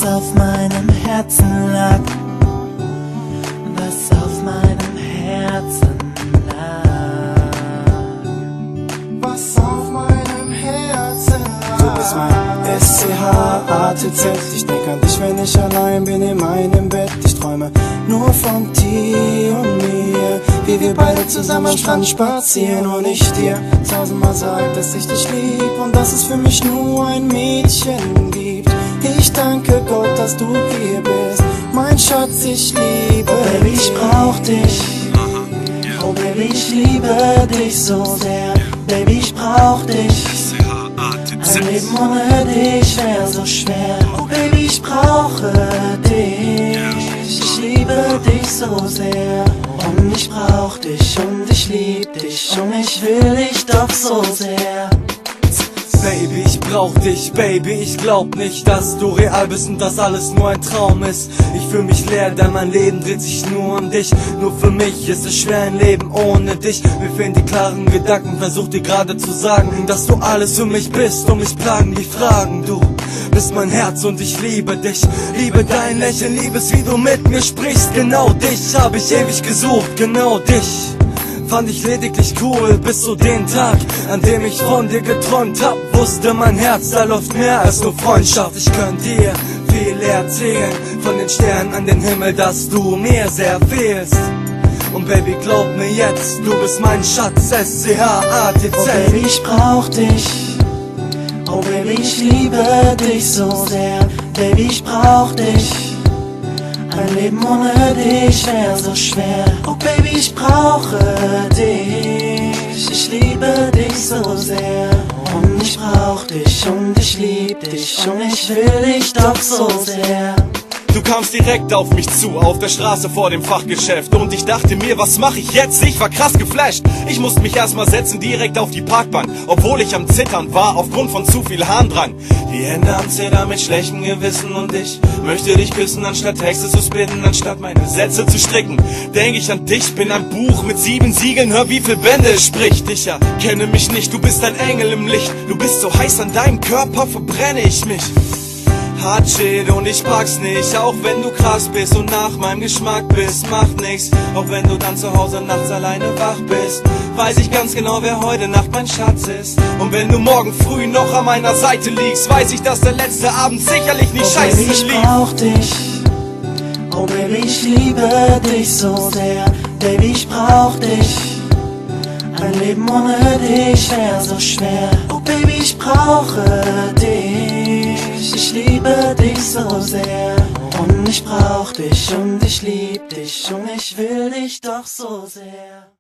was auf meinem Herzen lag, was auf meinem Herzen lag, was auf meinem Herzen lag. Du bist mein SCH-ATZ. Ich denk an dich, wenn ich allein bin in meinem Bett. Ich träume nur von dir und mir, wie wir beide zusammen am Strand spazieren und ich dir tausendmal sag, dass ich dich lieb und dass es für mich nur ein Mädchen gibt. Ich danke Gott, dass du hier bist, mein Schatz, ich liebe oh Baby, ich brauch dich. Oh Baby, ich liebe dich so sehr. Baby, ich brauch dich. Ein Leben ohne dich wär so schwer. Oh Baby, ich brauche dich. Ich liebe dich so sehr. Und ich brauch dich und ich lieb dich und ich will dich doch so sehr. Baby, ich brauch dich, Baby, ich glaub nicht, dass du real bist und dass alles nur ein Traum ist. Ich fühl mich leer, denn mein Leben dreht sich nur um dich. Nur für mich ist es schwer, ein Leben ohne dich. Mir fehlen die klaren Gedanken, versuch dir gerade zu sagen, dass du alles für mich bist und mich plagen die Fragen. Du bist mein Herz und ich liebe dich, liebe dein Lächeln, liebe es, wie du mit mir sprichst. Genau dich hab ich ewig gesucht, genau dich fand ich lediglich cool, bis zu den Tag, an dem ich von dir geträumt hab. Wusste mein Herz, da läuft mehr als nur Freundschaft. Ich könnte dir viel erzählen, von den Sternen an den Himmel, dass du mir sehr fehlst. Und Baby, glaub mir jetzt, du bist mein Schatz, SCH-ATZ. Oh Baby, ich brauch dich. Oh Baby, ich liebe dich so sehr. Baby, ich brauch dich. Ein Leben ohne dich wär so schwer. Oh Baby, ich brauche dich. Ich liebe dich so sehr. Und ich brauch dich und ich lieb dich und ich will dich doch so sehr. Du kamst direkt auf mich zu, auf der Straße vor dem Fachgeschäft. Und ich dachte mir, was mach ich jetzt? Ich war krass geflasht. Ich musste mich erstmal setzen, direkt auf die Parkbank, obwohl ich am Zittern war, aufgrund von zu viel Harndrang. Die Hände am Zittern mit schlechtem Gewissen und ich möchte dich küssen, anstatt Texte zu spinnen, anstatt meine Sätze zu stricken. Denk ich an dich, bin ein Buch mit 7 Siegeln, hör wie viel Bände es spricht. Ich erkenne mich nicht, du bist ein Engel im Licht. Du bist so heiß, an deinem Körper verbrenne ich mich. Hart shit und ich pack's nicht, auch wenn du krass bist und nach meinem Geschmack bist, macht nix. Auch wenn du dann zu Hause nachts alleine wach bist, weiß ich ganz genau, wer heute Nacht mein Schatz ist. Und wenn du morgen früh noch an meiner Seite liegst, weiß ich, dass der letzte Abend sicherlich nicht scheiße lief. Oh Baby, ich brauch dich. Oh Baby, ich liebe dich so sehr. Baby, ich brauch dich. Ein Leben ohne dich wär so schwer. Oh Baby, ich brauche dich. Ich liebe dich so sehr. Und ich brauch dich und ich lieb dich und ich will dich doch so sehr.